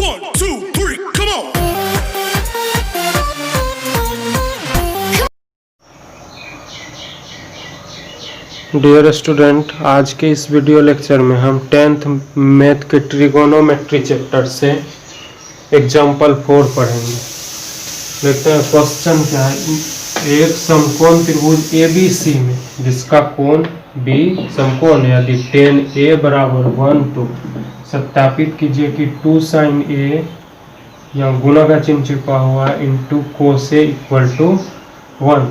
1, 2, 3, come on! Dear student, आज के इस वीडियो लेक्चर में हम 10th मैथ के ट्रिगोनोमेट्री चैप्टर से एग्जाम्पल 4 पढ़ेंगे। देखते हैं क्वेश्चन क्या है। एक समकोण त्रिभुज ABC में जिसका कोण B समकोण है, यदि tan A बराबर 1 तो सत्यापित कीजिए कि 2 sin A यहाँ गुणा का चिन्ह छिपा हुआ है into cos A equal to 1।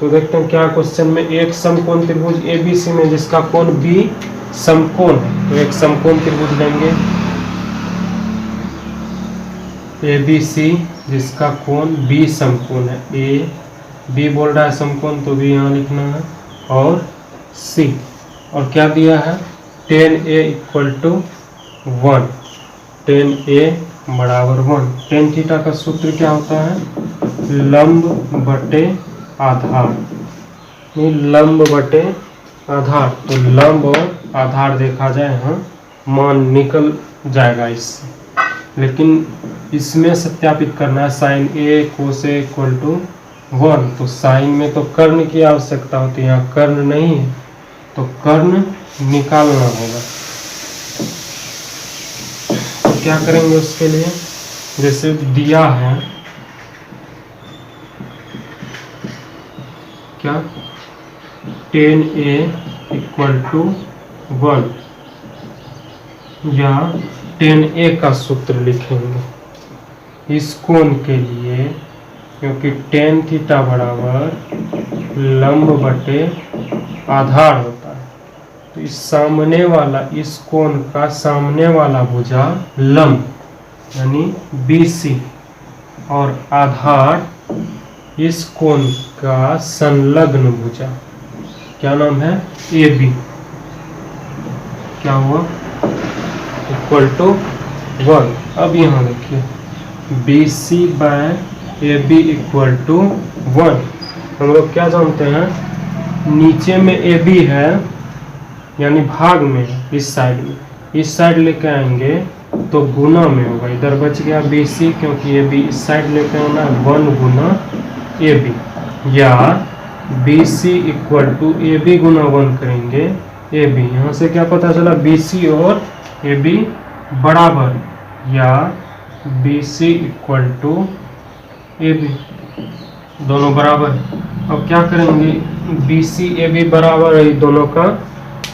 तो देखते हैं क्या क्वेश्चन में। एक समकोण त्रिभुज ABC में जिसका कोण B समकोण है, तो एक समकोण त्रिभुज लेंगे ABC जिसका कोण B समकोण है। B बोल रहा है समकोण, तो B यहाँ लिखना है, और C और क्या दिया है tan A equal to 1, tan A बराबर 1। tan थीटा का सूत्र क्या होता है, लंब बटे आधार, लंब बटे आधार। तो लंब और आधार देखा जाए यहाँ मान निकल जाएगा इससे, लेकिन इसमें सत्यापित करना है sin A cos A equal to 1। तो साइन में तो कर्ण की आवश्यकता होती है, यहाँ कर्ण नहीं है तो कर्ण निकालना होगा। तो क्या करेंगे उसके लिए, जैसे दिया है क्या tan A इक्वल टू 1 या tan A का सूत्र लिखेंगे इस कोण के लिए, क्योंकि tan थीटा बराबर लंब बटे आधार होता है। तो इस सामने वाला, इस कोण का सामने वाला भुजा लंब यानी BC और आधार इस कोण का संलग्न भुजा, क्या नाम है, AB, क्या हुआ, इक्वल टू 1। अब यहाँ देखिए BC by AB equal to 1। हम लोग क्या जानते हैं, नीचे में AB है यानी भाग में, इस साइड में, इस साइड लेके आएंगे तो गुना में होगा। इधर बच गया BC, क्योंकि AB इस साइड लेके आना है, 1 गुना AB, या BC इक्वल टू AB गुना 1 करेंगे AB। यहाँ से क्या पता चला, BC और AB बराबर, या BC इक्वल टू AB, दोनों बराबर। अब क्या करेंगे, BC AB बराबर है, दोनों का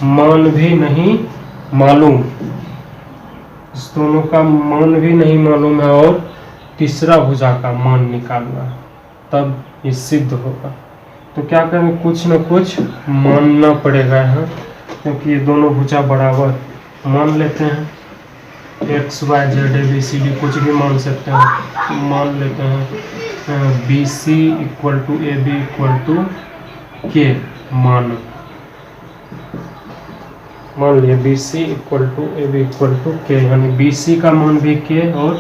मान भी नहीं मालूम, इस दोनों का मान भी नहीं मालूम है, और तीसरा भुजा का मान निकालना है, तब ये सिद्ध होगा। तो क्या करेंगे, कुछ न कुछ मानना पड़ेगा यहाँ, क्योंकि ये दोनों भुजा बराबर। मान लेते हैं x y z a b c d, कुछ भी मान सकते हैं। मान लेते हैं BC equal to AB equal to K, मान लिया BC equal to AB equal to K, यानी BC का मान भी K और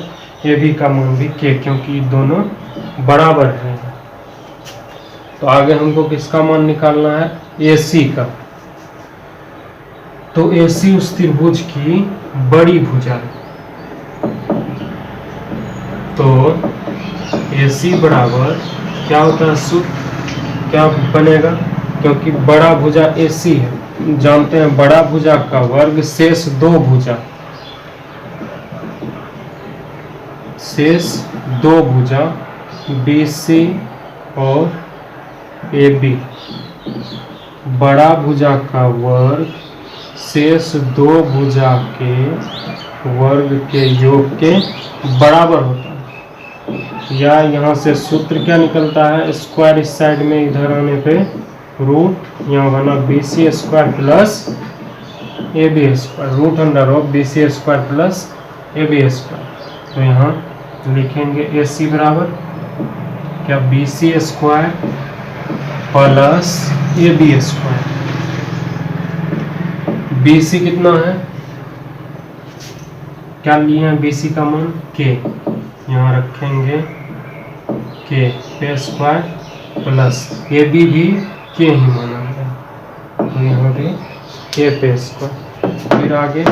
AB का मान भी K, क्योंकि दोनों बराबर हैं। तो आगे हमको किसका मान निकालना है, AC का। तो AC उस त्रिभुज की बड़ी भुजा है, तो AC बराबर क्या होता है, सूत्र क्या बनेगा, क्योंकि बड़ा भुजा AC है, जानते हैं बड़ा भुजा का वर्ग शेष दो भुजा, शेष दो भुजा BC और AB, बड़ा भुजा का वर्ग शेष दो भुजा के वर्ग के योग के बराबर होता है। या यहाँ से सूत्र क्या निकलता है, स्क्वायर इस साइड में इधर आने पे रूट, यहाँ बना BC square plus AB square, root under of BC square plus AB square. तो यहाँ लिखेंगे AC बराबर क्या, BC square plus AB square. BC कितना है, क्या लिए हैं BC का मान K, यहाँ रखेंगे K स्क्वायर प्लस AB भी K ही माना गया, तो यहाँ भी K स्क्वायर। फिर आगे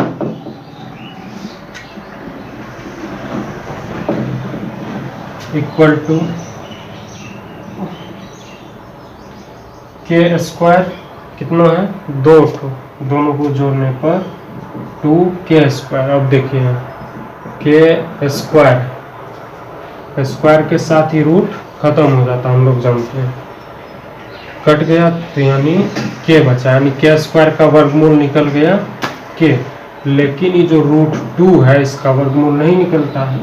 इक्वल टू के स्क्वायर कितना है 2 तो दोनों को जोड़ने पर 2k स्क्वायर। अब देखिए के स्क्वायर के साथ ही रूट खत्म हो जाता, हम लोग जानते हैं, कट गया तो यानी के बचा, यानी के स्क्वायर का वर्गमूल निकल गया के। लेकिन ये जो रूट 2 है इसका वर्गमूल नहीं निकलता है,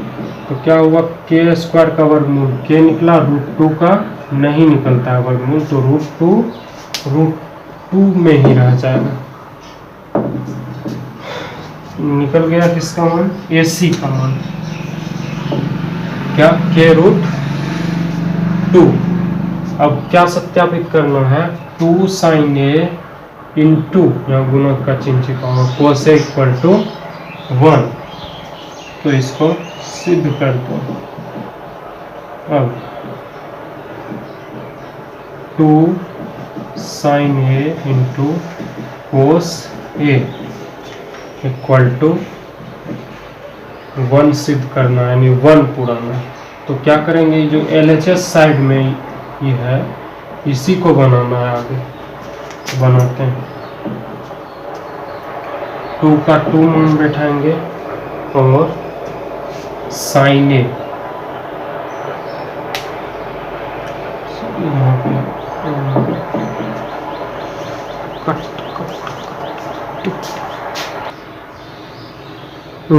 तो क्या हुआ के स्क्वायर का वर्गमूल के निकला, रूट 2 का नहीं निकलता है वर्गमूल, तो रूट टू में ही रह जाएगा। निकल गया किसका मान, AC का मान, क्या के रूट 2। अब क्या सत्यापित करना है, 2 sin A इंटू यहाँ गुणक का चिन्ह छिपा हुआ cos A इक्वल टू 1, तो इसको सिद्ध कर दो। अब 2 sin A into cos A equal to 1 सिद्ध करना है, यानी 1 पुराना है। तो क्या करेंगे, जो LHS साइड में ये है इसी को बनाना है, आगे बनाते हैं। 2 का 2 मान बैठाएंगे और sin A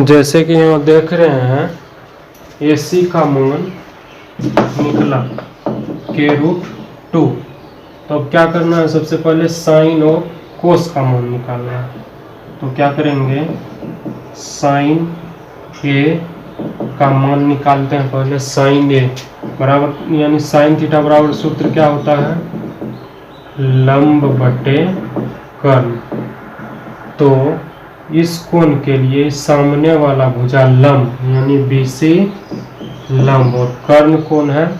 जैसे कि यहाँ देख रहे हैं AC का मान निकला के रूट 2। तो अब क्या करना है, सबसे पहले साइन और कोस का मान निकालना है। तो क्या करेंगे, साइन A का मान निकालते हैं पहले। साइन A बराबर, यानी साइन थीटा बराबर सूत्र क्या होता है, लंब बटे कर्ण। तो इस कोण के लिए सामने वाला भुजा लंब यानी BC लंब, और कर्ण कोण है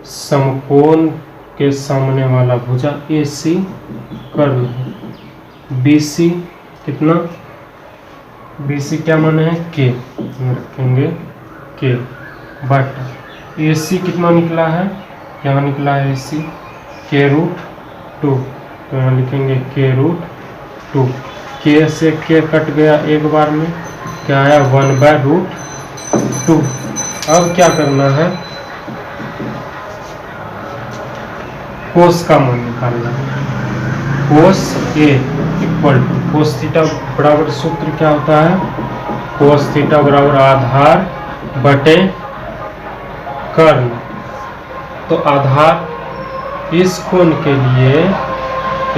समकोण के सामने वाला भुजा AC कर्ण है। BC कितना, BC क्या माने है के, रखेंगे के, बट AC कितना निकला है, यहाँ निकला है AC के रूट 2, तो यहाँ लिखेंगे के रूट 2। के से के कट गया एक बार में, क्या आया 1/√2। अब क्या करना है, कोस का मान निकालना है। Cos A equal to cos theta बराबर सूत्र क्या होता है, कोस थीटा बराबर आधार बटे कर्ण। तो आधार इस कोण के लिए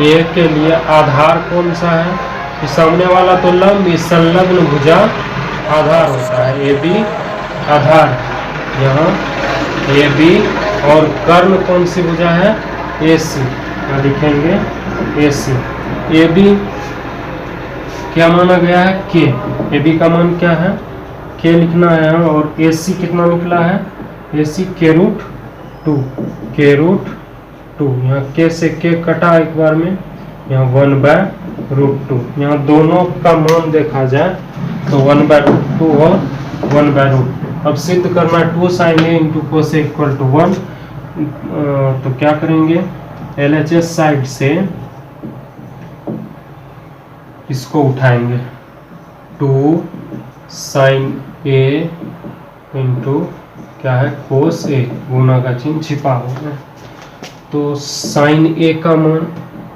A के लिए आधार कौन सा है, इस सामने वाला तो लंब, इस संलग्न भुजा आधार होता है, AB आधार, यहाँ AB, और कर्ण कौन सी भुजा है, AC, यहाँ लिखेंगे AC। AB क्या माना गया है, K, AB का मान क्या है, K लिखना है यहाँ, और AC कितना निकला है, AC के रूट 2, के रूट 2, यहाँ K से K कटा एक बार में, यहाँ 1/√2। यहाँ दोनों का मान देखा जाए तो 1/√2 और 1/√2। अब सिद्ध करना 2 sin A into cos A equal to 1। तो क्या करेंगे, LHS साइड से इसको उठाएंगे, 2 sin A इंटू क्या है cos A, गुना का चिन्ह छिपा हुआ है। तो sin A का मान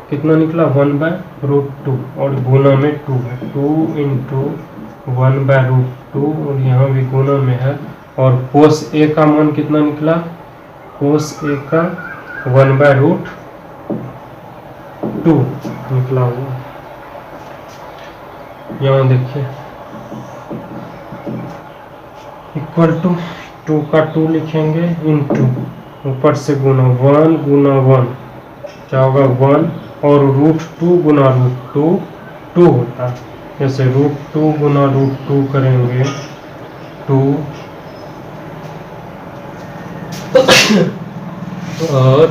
कितना निकला 1/√2, और गुना में 2 है, 2 इंटू 1/√2, और यहाँ भी गुना में है। और cos A का मान कितना निकला, cos A का 1/√2 निकला हुआ। यहाँ देखिए इक्वल टू 2 का 2 लिखेंगे इंटू ऊपर से गुना 1 गुना 1 क्या होगा 1, और √2 गुना √2 2 होता है। जैसे √2 गुना √2 करेंगे 2 और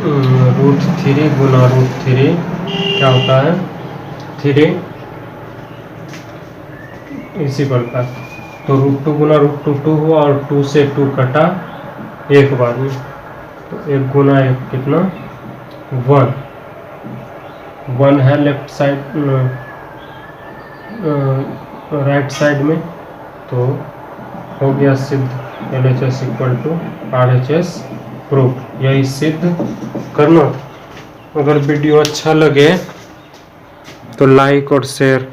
√3 गुना √3 क्या होता है 3, इसी प्रकार। तो √2 गुना √2 2 हुआ और 2 से 2 कटा एक बार में, तो 1 गुना 1 कितना 1 है लेफ्ट साइड राइट साइड में, तो हो गया सिद्ध LHS equal to RHS proof. यही सिद्ध करना था। अगर वीडियो अच्छा लगे तो लाइक और शेयर